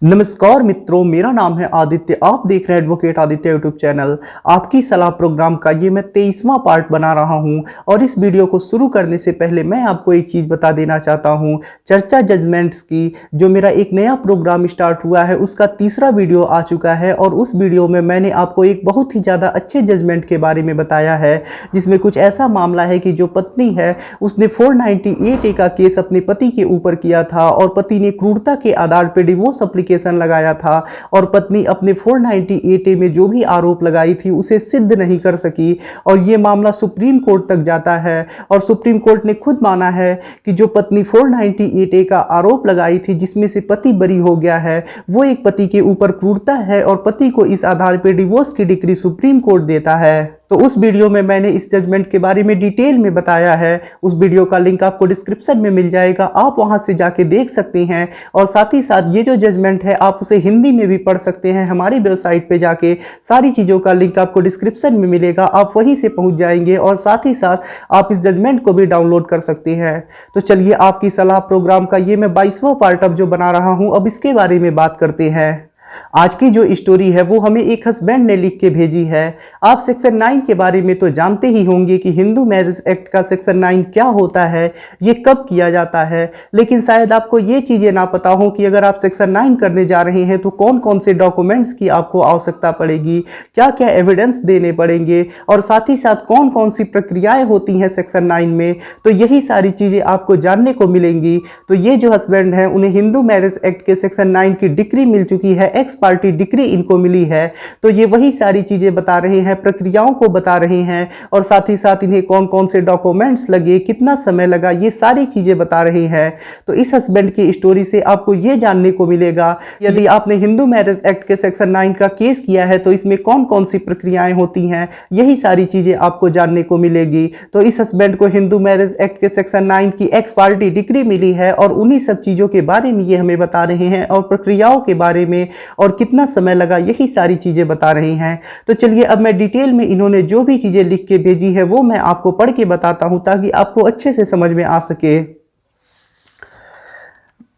नमस्कार मित्रों, मेरा नाम है आदित्य। आप देख रहे हैं एडवोकेट आदित्य यूट्यूब चैनल। आपकी सलाह प्रोग्राम का ये मैं 23वां पार्ट बना रहा हूं और इस वीडियो को शुरू करने से पहले मैं आपको एक चीज़ बता देना चाहता हूं। चर्चा जजमेंट्स की जो मेरा एक नया प्रोग्राम स्टार्ट हुआ है उसका तीसरा वीडियो आ चुका है और उस वीडियो में मैंने आपको एक बहुत ही ज़्यादा अच्छे जजमेंट के बारे में बताया है, जिसमें कुछ ऐसा मामला है कि जो पत्नी है उसने 498A का केस अपने पति के ऊपर किया था और पति ने क्रूरता के आधार पर डिवोर्स लगाया था और पत्नी अपने 498A में जो भी आरोप लगाई थी उसे सिद्ध नहीं कर सकी और यह मामला सुप्रीम कोर्ट तक जाता है और सुप्रीम कोर्ट ने खुद माना है कि जो पत्नी 498A का आरोप लगाई थी जिसमें से पति बरी हो गया है वो एक पति के ऊपर क्रूरता है और पति को इस आधार पर डिवोर्स की डिक्री सुप्रीम कोर्ट देता है। तो उस वीडियो में मैंने इस जजमेंट के बारे में डिटेल में बताया है। उस वीडियो का लिंक आपको डिस्क्रिप्शन में मिल जाएगा, आप वहां से जाके देख सकते हैं और साथ ही साथ ये जो जजमेंट है आप उसे हिंदी में भी पढ़ सकते हैं। हमारी वेबसाइट पे जाके सारी चीज़ों का लिंक आपको डिस्क्रिप्शन में मिलेगा, आप वहीं से पहुंच जाएंगे और साथ ही साथ आप इस जजमेंट को भी डाउनलोड कर सकते हैं। तो चलिए, आपकी सलाह प्रोग्राम का ये मैं 22वां पार्ट अब जो बना रहा हूँ, अब इसके बारे में बात करते हैं। आज की जो स्टोरी है वो हमें एक हस्बैंड ने लिख के भेजी है। आप सेक्शन 9 के बारे में तो जानते ही होंगे कि हिंदू मैरिज एक्ट का सेक्शन 9 क्या होता है, ये कब किया जाता है, लेकिन शायद आपको ये चीज़ें ना पता हो कि अगर आप सेक्शन 9 करने जा रहे हैं तो कौन कौन से डॉक्यूमेंट्स की आपको आवश्यकता पड़ेगी, क्या क्या एविडेंस देने पड़ेंगे और साथ ही साथ कौन कौन सी प्रक्रियाएँ होती हैं सेक्शन 9 में। तो यही सारी चीज़ें आपको जानने को मिलेंगी। तो ये जो हस्बैंड हैं उन्हें हिंदू मैरिज एक्ट के सेक्शन 9 की डिक्री मिल चुकी है, एक्स पार्टी डिग्री इनको मिली है। तो ये वही सारी चीजें बता रहे हैं, प्रक्रियाओं को बता रहे हैं और साथ ही साथ इन्हें कौन कौन से डॉक्यूमेंट्स लगे, कितना समय लगा, ये सारी चीजें बता रहे हैं। तो इस हस्बैंड की स्टोरी से आपको ये जानने को मिलेगा यदि आपने हिंदू मैरिज एक्ट के सेक्शन 9 का केस किया है तो इसमें कौन कौन सी प्रक्रियाएं होती हैं, यही सारी चीजें आपको जानने को मिलेगी। तो इस हस्बैंड को हिंदू मैरिज एक्ट के सेक्शन 9 की एक्स पार्टी डिग्री मिली है और उन्हीं सब चीजों के बारे में ये हमें बता रहे हैं और प्रक्रियाओं के बारे में और कितना समय लगा, यही सारी चीजें बता रही हैं। तो चलिए, अब मैं डिटेल में इन्होंने जो भी चीजें लिख के भेजी है वो मैं आपको पढ़ के बताता हूं ताकि आपको अच्छे से समझ में आ सके।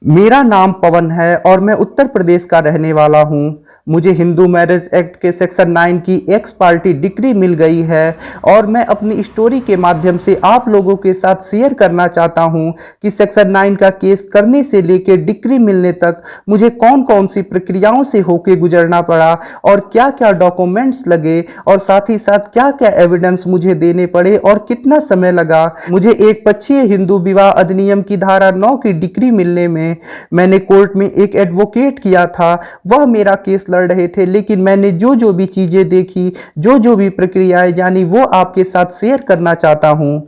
मेरा नाम पवन है और मैं उत्तर प्रदेश का रहने वाला हूं। मुझे हिंदू मैरिज एक्ट के सेक्शन 9 की एक्स पार्टी डिग्री मिल गई है और मैं अपनी स्टोरी के माध्यम से आप लोगों के साथ शेयर करना चाहता हूं कि सेक्शन 9 का केस करने से लेकर डिग्री मिलने तक मुझे कौन कौन सी प्रक्रियाओं से होके गुजरना पड़ा और क्या क्या डॉक्यूमेंट्स लगे और साथ ही साथ क्या क्या एविडेंस मुझे देने पड़े और कितना समय लगा मुझे एक पक्षीय हिंदू विवाह अधिनियम की धारा 9 की डिग्री मिलने में। मैंने कोर्ट में एक एडवोकेट किया था, वह मेरा केस लड़ रहे थे, लेकिन मैंने जो जो भी चीजें देखी, जो जो भी प्रक्रियाएं जानी, वो आपके साथ शेयर करना चाहता हूं।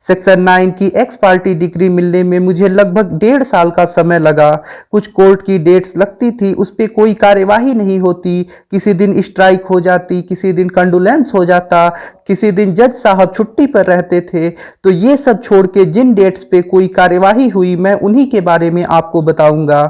सेक्शन 9 की एक्स पार्टी डिग्री मिलने में मुझे लगभग 1.5 साल का समय लगा। कुछ कोर्ट की डेट्स लगती थी, उस पर कोई कार्यवाही नहीं होती, किसी दिन स्ट्राइक हो जाती, किसी दिन कंडोलेंस हो जाता, किसी दिन जज साहब छुट्टी पर रहते थे। तो ये सब छोड़ के जिन डेट्स पे कोई कार्यवाही हुई मैं उन्हीं के बारे में आपको बताऊंगा।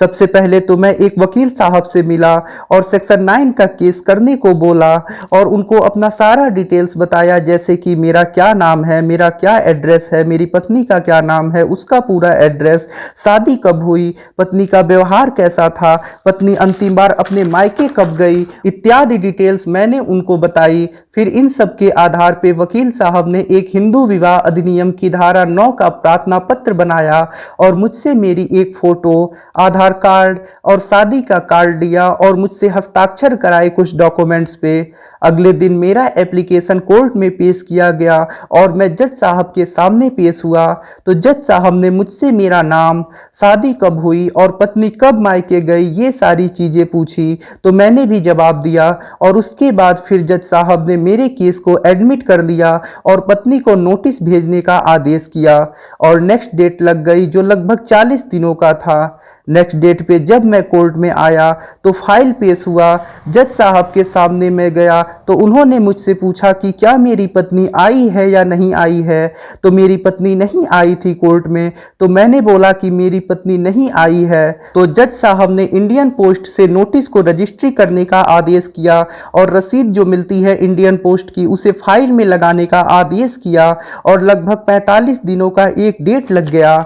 सबसे पहले तो मैं एक वकील साहब से मिला और सेक्शन 9 का केस करने को बोला और उनको अपना सारा डिटेल्स बताया, जैसे कि मेरा क्या नाम है, मेरा क्या एड्रेस है, मेरी पत्नी का क्या नाम है, उसका पूरा एड्रेस, शादी कब हुई, पत्नी का व्यवहार कैसा था, पत्नी अंतिम बार अपने मायके कब गई, इत्यादि डिटेल्स मैंने उनको बताई। फिर इन सब के आधार पे वकील साहब ने एक हिंदू विवाह अधिनियम की धारा 9 का प्रार्थना पत्र बनाया और मुझसे मेरी एक फोटो, आधार कार्ड और शादी का कार्ड लिया और मुझसे हस्ताक्षर कराए कुछ डॉक्यूमेंट्स पे। अगले दिन मेरा एप्लीकेशन कोर्ट में पेश किया गया और मैं जज साहब के सामने पेश हुआ। तो जज साहब ने मुझसे मेरा नाम, शादी कब हुई और पत्नी कब मायके गई, ये सारी चीज़ें पूछी। तो मैंने भी जवाब दिया और उसके बाद फिर जज साहब ने मेरे केस को एडमिट कर लिया और पत्नी को नोटिस भेजने का आदेश किया और नेक्स्ट डेट लग गई जो लगभग 40 दिनों का था। नेक्स्ट डेट पे जब मैं कोर्ट में आया तो फाइल पेश हुआ, जज साहब के सामने मैं गया तो उन्होंने मुझसे पूछा कि क्या मेरी पत्नी आई है या नहीं आई है। तो मेरी पत्नी नहीं आई थी कोर्ट में, तो मैंने बोला कि मेरी पत्नी नहीं आई है। तो जज साहब ने इंडियन पोस्ट से नोटिस को रजिस्ट्री करने का आदेश किया और रसीद जो मिलती है इंडियन पोस्ट की उसे फाइल में लगाने का आदेश किया और लगभग 45 दिनों का एक डेट लग गया।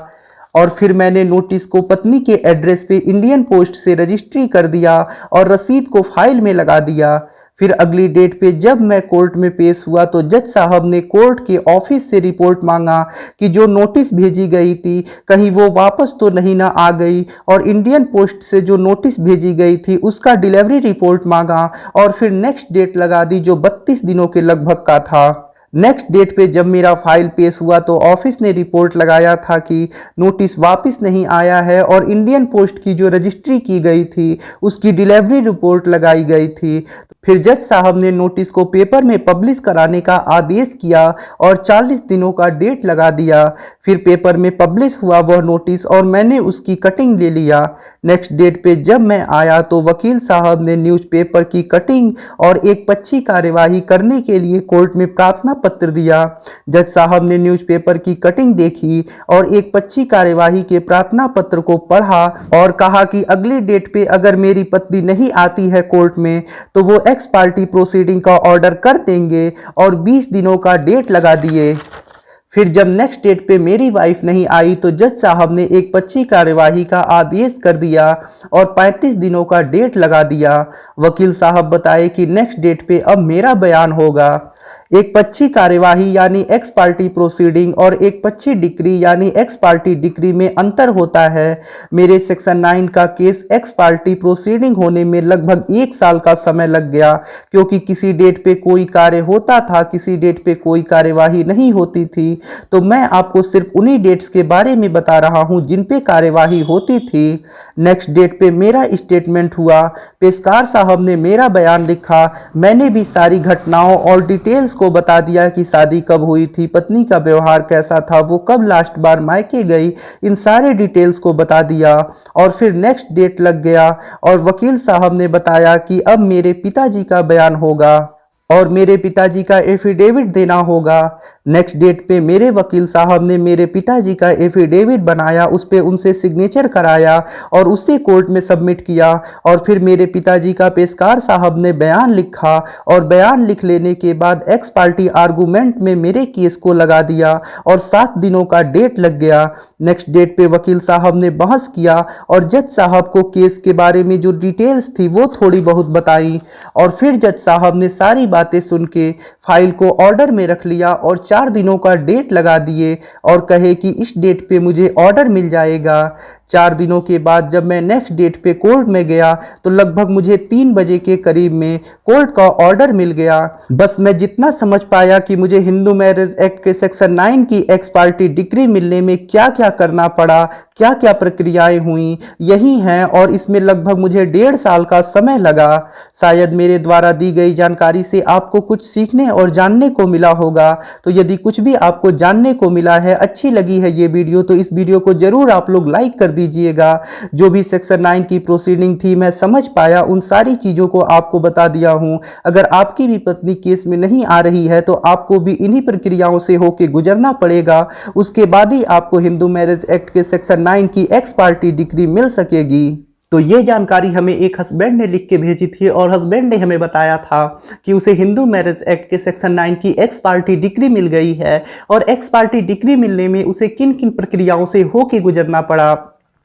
और फिर मैंने नोटिस को पत्नी के एड्रेस पे इंडियन पोस्ट से रजिस्ट्री कर दिया और रसीद को फाइल में लगा दिया। फिर अगली डेट पे जब मैं कोर्ट में पेश हुआ तो जज साहब ने कोर्ट के ऑफिस से रिपोर्ट मांगा कि जो नोटिस भेजी गई थी कहीं वो वापस तो नहीं ना आ गई, और इंडियन पोस्ट से जो नोटिस भेजी गई थी उसका डिलीवरी रिपोर्ट मांगा और फिर नेक्स्ट डेट लगा दी जो 32 दिनों के लगभग का था। नेक्स्ट डेट पे जब मेरा फाइल पेश हुआ तो ऑफिस ने रिपोर्ट लगाया था कि नोटिस वापस नहीं आया है और इंडियन पोस्ट की जो रजिस्ट्री की गई थी उसकी डिलीवरी रिपोर्ट लगाई गई थी। फिर जज साहब ने नोटिस को पेपर में पब्लिश कराने का आदेश किया और 40 दिनों का डेट लगा दिया। फिर पेपर में पब्लिश हुआ वह नोटिस और मैंने उसकी कटिंग ले लिया। नेक्स्ट डेट पे जब मैं आया तो वकील साहब ने न्यूज़पेपर की कटिंग और एक पक्षी कार्यवाही करने के लिए कोर्ट में प्रार्थना पत्र दिया। जज साहब ने न्यूज़पेपर की कटिंग देखी और एक पक्षी कार्यवाही के प्रार्थना पत्र को पढ़ा और कहा कि अगली डेट पे अगर मेरी पत्नी नहीं आती है कोर्ट में तो वो एक्स पार्टी प्रोसीडिंग का ऑर्डर कर देंगे और 20 दिनों का डेट लगा दिए। फिर जब नेक्स्ट डेट पे मेरी वाइफ नहीं आई तो जज साहब ने एक पक्षी कार्यवाही का आदेश कर दिया और 35 दिनों का डेट लगा दिया। वकील साहब बताए कि नेक्स्ट डेट पे अब मेरा बयान होगा। एक पक्षी कार्यवाही यानी एक्स पार्टी प्रोसीडिंग और एक पक्षी डिक्री यानी एक्स पार्टी डिक्री में अंतर होता है। मेरे सेक्शन 9 का केस एक्स पार्टी प्रोसीडिंग होने में लगभग 1 साल का समय लग गया, क्योंकि किसी डेट पे कोई कार्य होता था, किसी डेट पे कोई कार्यवाही नहीं होती थी। तो मैं आपको सिर्फ उन्हीं डेट्स के बारे में बता रहा हूं जिन पे कार्यवाही होती थी। नेक्स्ट डेट पे मेरा स्टेटमेंट हुआ, पेशकार साहब ने मेरा बयान लिखा, मैंने भी सारी घटनाओं और डिटेल्स को बता दिया कि शादी कब हुई थी, पत्नी का व्यवहार कैसा था, वो कब लास्ट बार मायके गई, इन सारे डिटेल्स को बता दिया। और फिर नेक्स्ट डेट लग गया और वकील साहब ने बताया कि अब मेरे पिताजी का बयान होगा और मेरे पिताजी का एफिडेविट देना होगा। नेक्स्ट डेट पे मेरे वकील साहब ने मेरे पिताजी का एफिडेविट बनाया, उस पे उनसे सिग्नेचर कराया और उसे कोर्ट में सबमिट किया। और फिर मेरे पिताजी का पेशकार साहब ने बयान लिखा और बयान लिख लेने के बाद एक्स पार्टी आर्गूमेंट में मेरे केस को लगा दिया और 7 दिनों का डेट लग गया। नेक्स्ट डेट पे वकील साहब ने बहस किया और जज साहब को केस के बारे में जो डिटेल्स थी वो थोड़ी बहुत बताई और फिर जज साहब ने सारी बातें सुन के फाइल को ऑर्डर में रख लिया और 4 दिनों का डेट लगा दिए और कहे कि इस डेट पे मुझे ऑर्डर मिल जाएगा। 4 दिनों के बाद जब मैं नेक्स्ट डेट पे कोर्ट में गया तो लगभग मुझे 3 बजे के करीब में कोर्ट का ऑर्डर मिल गया। बस मैं जितना समझ पाया कि मुझे हिंदू मैरिज एक्ट के सेक्शन 9 की एक्स पार्टी डिक्री मिलने में क्या क्या करना पड़ा, क्या क्या प्रक्रियाएं हुई, यही हैं और इसमें लगभग मुझे 1.5 साल का समय लगा। शायद मेरे द्वारा दी गई जानकारी से आपको कुछ सीखने और जानने को मिला होगा। तो यदि कुछ भी आपको जानने को मिला है, अच्छी लगी है ये वीडियो, तो इस वीडियो को जरूर आप लोग लाइक कर दीजिएगा। जो भी सेक्शन 9 की प्रोसीडिंग थी मैं समझ पाया, उन सारी चीज़ों को आपको बता दिया हूँ। अगर आपकी भी पत्नी केस में नहीं आ रही है तो आपको भी इन्हीं प्रक्रियाओं से होकर गुजरना पड़ेगा, उसके बाद ही आपको हिंदू मैरिज एक्ट के सेक्शन 9 की एक्स पार्टी डिग्री मिल सकेगी। तो ये जानकारी हमें एक हस्बैंड ने लिख के भेजी थी और हस्बैंड ने हमें बताया था कि उसे हिंदू मैरिज एक्ट के सेक्शन 9 की एक्स पार्टी डिग्री मिल गई है और एक्स पार्टी डिग्री मिलने में उसे किन किन प्रक्रियाओं से होके गुजरना पड़ा,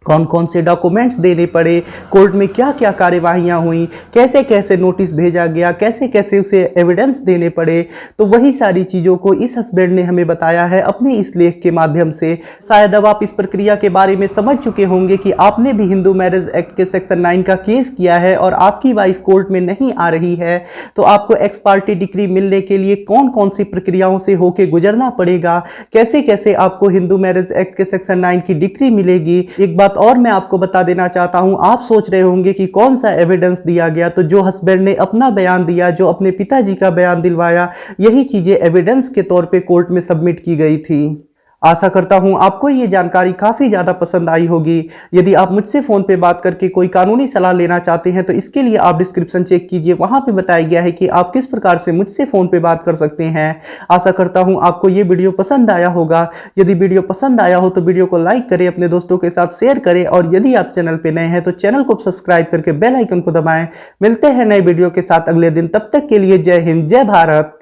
कौन कौन से डॉक्यूमेंट्स देने पड़े, कोर्ट में क्या क्या कार्यवाहियाँ हुई, कैसे कैसे नोटिस भेजा गया, कैसे कैसे उसे एविडेंस देने पड़े। तो वही सारी चीज़ों को इस हस्बैंड ने हमें बताया है अपने इस लेख के माध्यम से। शायद अब आप इस प्रक्रिया के बारे में समझ चुके होंगे कि आपने भी हिंदू मैरिज एक्ट के सेक्शन 9 का केस किया है और आपकी वाइफ कोर्ट में नहीं आ रही है, तो आपको एक्स पार्टी डिग्री मिलने के लिए कौन कौन सी प्रक्रियाओं से होकर गुजरना पड़ेगा, कैसे कैसे आपको हिंदू मैरिज एक्ट के सेक्शन 9 की डिग्री मिलेगी। एक बात और मैं आपको बता देना चाहता हूं, आप सोच रहे होंगे कि कौन सा एविडेंस दिया गया, तो जो हस्बैंड ने अपना बयान दिया, जो अपने पिताजी का बयान दिलवाया, यही चीजें एविडेंस के तौर पे कोर्ट में सबमिट की गई थी। आशा करता हूं आपको ये जानकारी काफ़ी ज़्यादा पसंद आई होगी। यदि आप मुझसे फ़ोन पे बात करके कोई कानूनी सलाह लेना चाहते हैं तो इसके लिए आप डिस्क्रिप्शन चेक कीजिए, वहां पे बताया गया है कि आप किस प्रकार से मुझसे फ़ोन पे बात कर सकते हैं। आशा करता हूं आपको ये वीडियो पसंद आया होगा। यदि वीडियो पसंद आया हो तो वीडियो को लाइक करें, अपने दोस्तों के साथ शेयर करें और यदि आप चैनल पर नए हैं तो चैनल को सब्सक्राइब करके बेल आइकन को दबाएं। मिलते हैं नए वीडियो के साथ अगले दिन, तब तक के लिए जय हिंद, जय भारत।